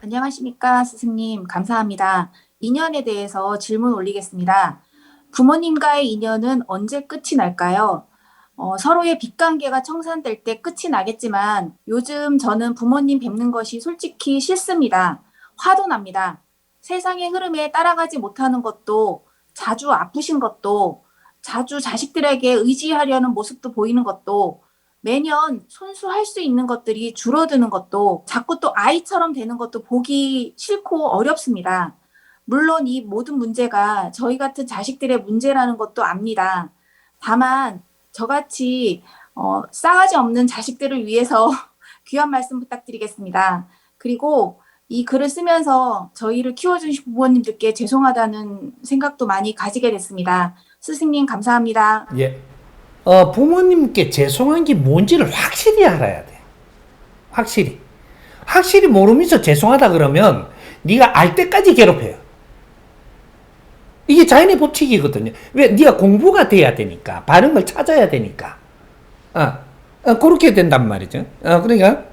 안녕하십니까, 스승님. 감사합니다. 인연에 대해서 질문 올리겠습니다. 부모님과의 인연은 언제 끝이 날까요? 서로의 빚관계가 청산될 때 끝이 나겠지만 요즘 저는 부모님 뵙는 것이 솔직히 싫습니다. 화도 납니다. 세상의 흐름에 따라가지 못하는 것도 자주 아프신 것도 자주 자식들에게 의지하려는 모습도 보이는 것도 매년 손수할 수 있는 것들이 줄어드는 것도 자꾸 또 아이처럼 되는 것도 보기 싫고 어렵습니다. 물론 이 모든 문제가 저희 같은 자식들의 문제라는 것도 압니다. 다만 저같이 싸가지 없는 자식들을 위해서 귀한 말씀 부탁드리겠습니다. 그리고 이 글을 쓰면서 저희를 키워주신 부모님들께 죄송하다는 생각도 많이 가지게 됐습니다. 스승님 감사합니다. 예. 부모님께 죄송한 게 뭔지를 확실히 알아야 돼. 확실히. 확실히 모르면서 죄송하다 그러면 네가 알 때까지 괴롭혀요. 이게 자연의 법칙이거든요. 왜? 네가 공부가 돼야 되니까. 바른 걸 찾아야 되니까. 그렇게 된단 말이죠. 그러니까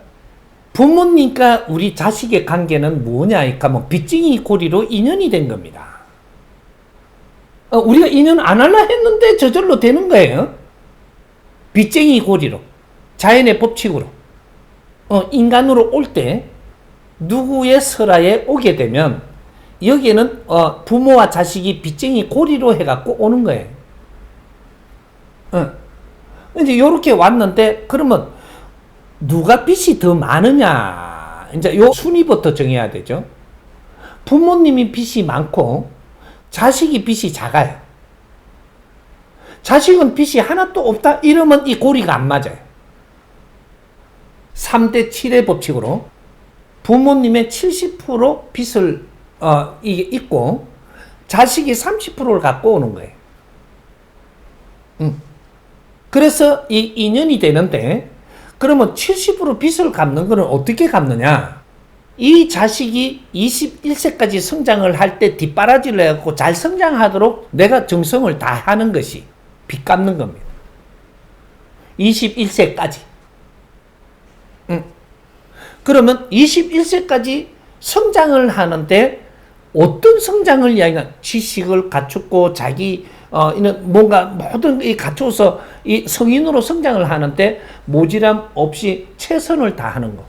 부모님과 우리 자식의 관계는 뭐냐 하니까 뭐 빚쟁이 고리로 인연이 된 겁니다. 우리가 인연 안 하려 했는데 저절로 되는 거예요. 빚쟁이 고리로, 자연의 법칙으로, 인간으로 올 때 누구의 설화에 오게 되면 여기에는 부모와 자식이 빚쟁이 고리로 해갖고 오는 거예요. 이제 요렇게 왔는데 그러면 누가 빚이 더 많으냐, 이제 요 순위부터 정해야 되죠. 부모님이 빚이 많고 자식이 빚이 작아요. 자식은 빚이 하나도 없다 이러면 이 고리가 안 맞아요. 3대 7의 법칙으로 부모님의 70% 빚을 이게 있고 자식이 30%를 갖고 오는 거예요. 그래서 이 인연이 되는데 그러면 70% 빚을 갚는 거는 어떻게 갚느냐? 이 자식이 21세까지 성장을 할 때 뒷바라지를 해갖고 잘 성장하도록 내가 정성을 다하는 것이 빚 갚는 겁니다. 21세까지. 그러면 21세까지 성장을 하는데 어떤 성장을 이야기하냐? 지식을 갖추고 자기 이는 뭔가 모든 이 갖춰서 이 성인으로 성장을 하는데 모지람 없이 최선을 다하는 거.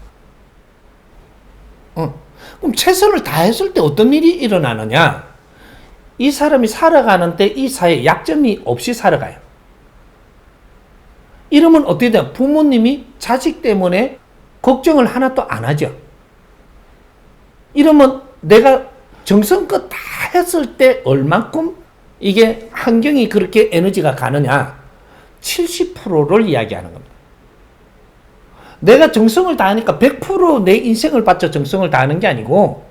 그럼 최선을 다했을 때 어떤 일이 일어나느냐? 이 사람이 살아가는데 이 사회에 약점이 없이 살아가요. 이러면 어떻게 돼요? 부모님이 자식 때문에 걱정을 하나도 안 하죠. 이러면 내가 정성껏 다 했을 때 얼만큼 이게 환경이 그렇게 에너지가 가느냐? 70%를 이야기하는 겁니다. 내가 정성을 다하니까 100% 내 인생을 바쳐 정성을 다하는 게 아니고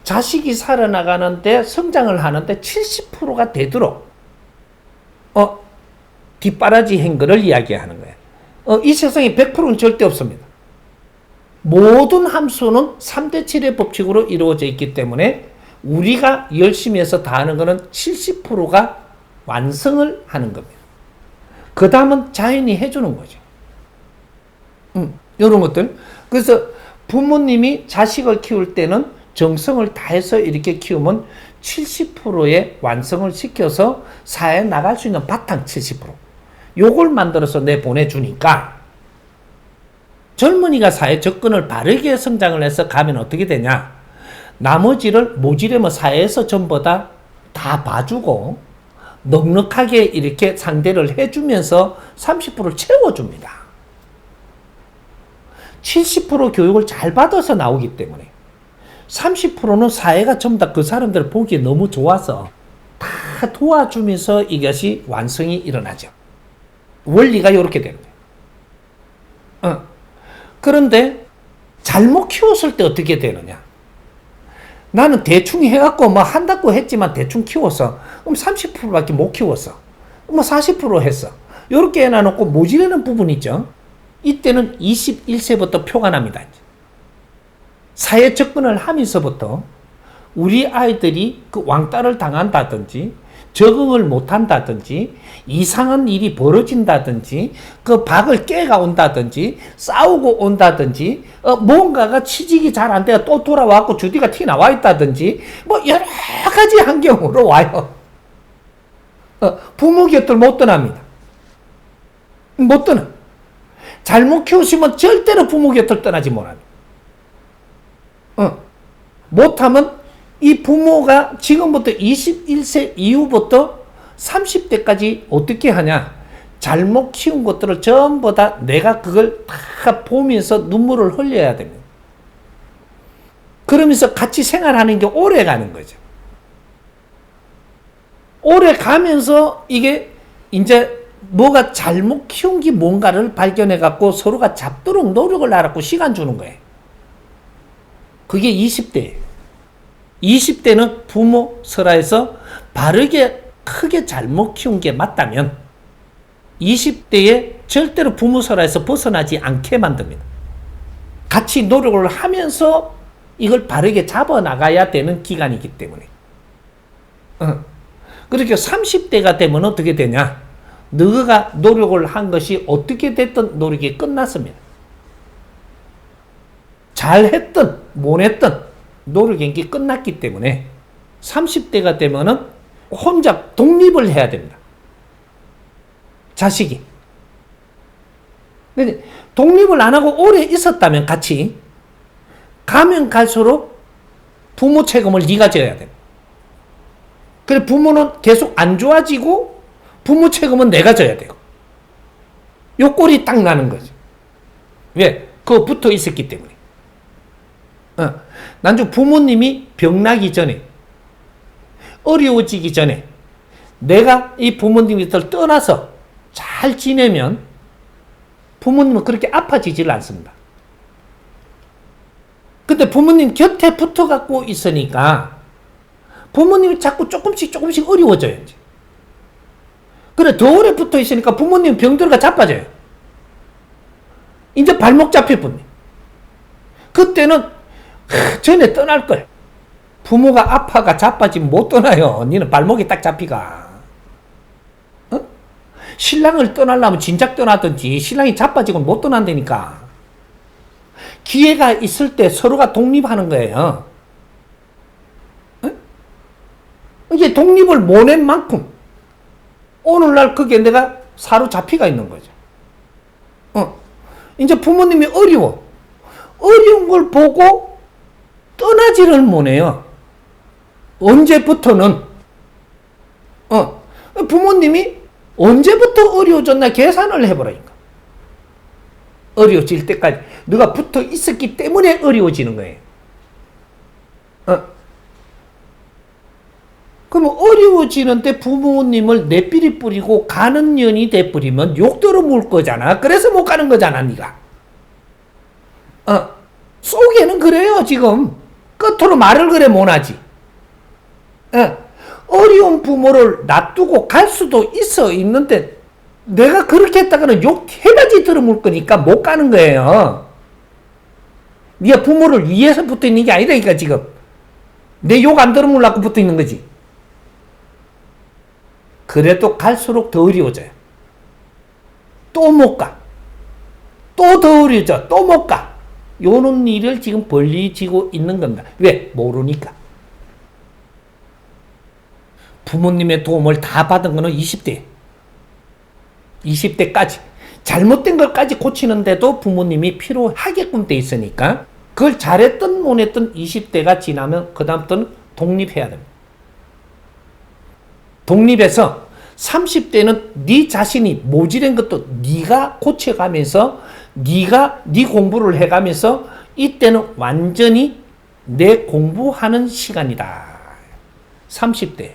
자식이 살아나가는데 성장을 하는데 70%가 되도록 뒷바라지 행거를 이야기하는 거예요. 이 세상에 100%는 절대 없습니다. 모든 함수는 3대 7의 법칙으로 이루어져 있기 때문에 우리가 열심히 해서 다 하는 것은 70%가 완성을 하는 겁니다. 그 다음은 자연이 해주는 거죠. 이런 것들. 그래서 부모님이 자식을 키울 때는 정성을 다해서 이렇게 키우면 70%의 완성을 시켜서 사회에 나갈 수 있는 바탕 70%. 요걸 만들어서 내 보내주니까 젊은이가 사회 접근을 바르게 성장을 해서 가면 어떻게 되냐? 나머지를 모지려면 사회에서 전부 다 봐주고 넉넉하게 이렇게 상대를 해주면서 30%를 채워줍니다. 70% 교육을 잘 받아서 나오기 때문에 30%는 사회가 전부 다 그 사람들을 보기에 너무 좋아서 다 도와주면서 이것이 완성이 일어나죠. 원리가 이렇게 되는 거예요. 그런데 잘못 키웠을 때 어떻게 되느냐? 나는 대충 해갖고 뭐 한다고 했지만 대충 키웠어. 그럼 30%밖에 못 키웠어. 뭐 40% 했어. 이렇게 해놔놓고 모자라는 부분 있죠. 이때는 21세부터 표가 납니다. 사회 접근을 하면서부터 우리 아이들이 그 왕따를 당한다든지 적응을 못한다든지 이상한 일이 벌어진다든지 그 박을 깨가 온다든지 싸우고 온다든지 뭔가가 취직이 잘 안 돼가 또 돌아와갖고 주디가 티 나와 있다든지 뭐 여러 가지 환경으로 와요. 부모 곁을 못 떠납니다. 못 떠나. 잘못 키우시면 절대로 부모 곁을 떠나지 못합니다. 못하면 이 부모가 지금부터 21세 이후부터 30대까지 어떻게 하냐. 잘못 키운 것들을 전부 다 내가 그걸 다 보면서 눈물을 흘려야 됩니다. 그러면서 같이 생활하는 게 오래 가는 거죠. 오래 가면서 이게 이제 뭐가 잘못 키운 게 뭔가를 발견해 갖고 서로가 잡도록 노력을 하라고 시간 주는 거예요. 그게 20대예요. 20대는 부모 설화에서 바르게 크게 잘못 키운 게 맞다면 20대에 절대로 부모 설화에서 벗어나지 않게 만듭니다. 같이 노력을 하면서 이걸 바르게 잡아나가야 되는 기간이기 때문에. 그렇게 30대가 되면 어떻게 되냐? 너가 노력을 한 것이 어떻게 됐든 노력이 끝났습니다. 잘했든 못했든 노력이 끝났기 때문에 30대가 되면은 혼자 독립을 해야 됩니다. 자식이. 근데 독립을 안 하고 오래 있었다면 같이 가면 갈수록 부모 책임을 네가 져야 돼. 그래 부모는 계속 안 좋아지고 부모 책임은 내가 져야 되고. 요 꼴이 딱 나는 거죠. 왜? 그거 붙어 있었기 때문에. 나중 부모님이 병나기 전에 어려워지기 전에 내가 이 부모님들 떠나서 잘 지내면 부모님은 그렇게 아파지질 않습니다. 근데 부모님 곁에 붙어 갖고 있으니까 부모님이 자꾸 조금씩 어려워져요. 이제. 그래 더 오래 붙어 있으니까 부모님 병들어가 자빠져요. 이제 발목 잡힐 뿐이에요. 그때는 전에 떠날 걸. 부모가 아파가 자빠지면 못 떠나요. 니는 발목이 딱 잡히가. 신랑을 떠나려면 진작 떠나든지 신랑이 자빠지고는 못 떠난다니까. 기회가 있을 때 서로가 독립하는 거예요. 이게 독립을 못 낸 만큼 오늘날 그게 내가 사로잡히가 있는 거죠. 이제 부모님이 어려워. 어려운 걸 보고 떠나지를 못해요. 언제부터는 부모님이 언제부터 어려워졌나 계산을 해보라니까. 어려워질 때까지 너가 붙어 있었기 때문에 어려워지는 거예요. 그럼 어려워지는데 부모님을 내삐리 뿌리고 가는 년이 돼버리면 욕들어 물 거잖아. 그래서 못 가는 거잖아, 네가. 속에는 그래요, 지금. 끝으로 말을 그래 못하지. 어려운 부모를 놔두고 갈 수도 있는데 내가 그렇게 했다가는 욕 해가지 들어물 거니까 못 가는 거예요. 네가 부모를 위해서 붙어 있는 게 아니라니까 지금. 내 욕 안 들어물라고 붙어 있는 거지. 그래도 갈수록 더 어려워져요. 또 못 가. 또 더 어려워져. 또 못 가. 요런 일을 지금 벌리지고 있는 겁니다. 왜? 모르니까. 부모님의 도움을 다 받은 거는 20대. 20대까지. 잘못된 것까지 고치는데도 부모님이 필요하게끔 돼 있으니까 그걸 잘했든 못했든 20대가 지나면 그 다음부터는 독립해야 됩니다. 독립해서 30대는 네 자신이 모질한 것도 네가 고쳐가면서 네가 네 공부를 해가면서 이때는 완전히 내 공부하는 시간이다. 30대는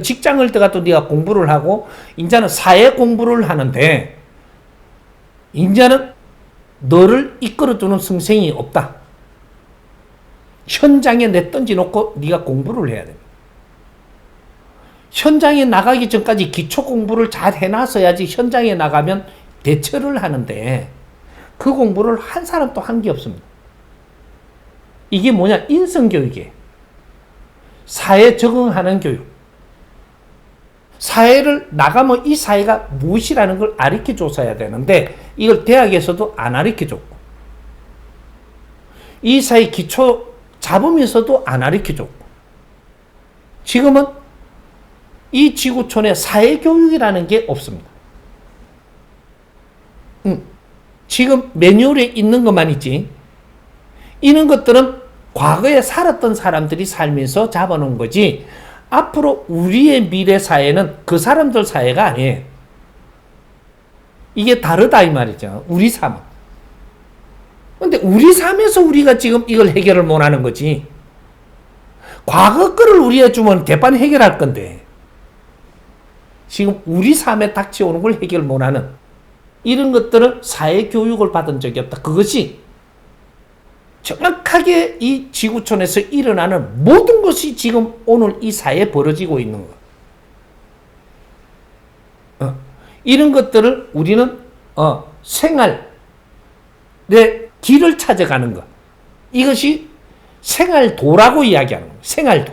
직장을 들어가도 네가 공부를 하고 이제는 사회 공부를 하는데 이제는 너를 이끌어주는 선생이 없다. 현장에 내 던져놓고 네가 공부를 해야 됩니다. 현장에 나가기 전까지 기초 공부를 잘 해놨어야지 현장에 나가면 대처를 하는데 그 공부를 한 사람도 한 게 없습니다. 이게 뭐냐? 인성교육이에요. 사회에 적응하는 교육. 사회를 나가면 이 사회가 무엇이라는 걸 가르쳐 줬어야 되는데 이걸 대학에서도 안 가르쳐 줬고 이 사회 기초 잡으면서도 안 가르쳐 줬고 지금은 이 지구촌에 사회교육이라는 게 없습니다. 지금 매뉴얼에 있는 것만 있지 이런 것들은 과거에 살았던 사람들이 살면서 잡아놓은 거지 앞으로 우리의 미래 사회는 그 사람들 사회가 아니에요. 이게 다르다 이 말이죠. 우리 삶은. 근데 우리 삶에서 우리가 지금 이걸 해결을 못하는 거지. 과거 거를 우리가 주면 대판 해결할 건데 지금 우리 삶에 닥쳐오는 걸 해결 못하는 이런 것들을 사회교육을 받은 적이 없다. 그것이 정확하게 이 지구촌에서 일어나는 모든 것이 지금 오늘 이 사회에 벌어지고 있는 것. 이런 것들을 우리는 생활의 길을 찾아가는 것. 이것이 생활도라고 이야기하는 거예요. 생활도.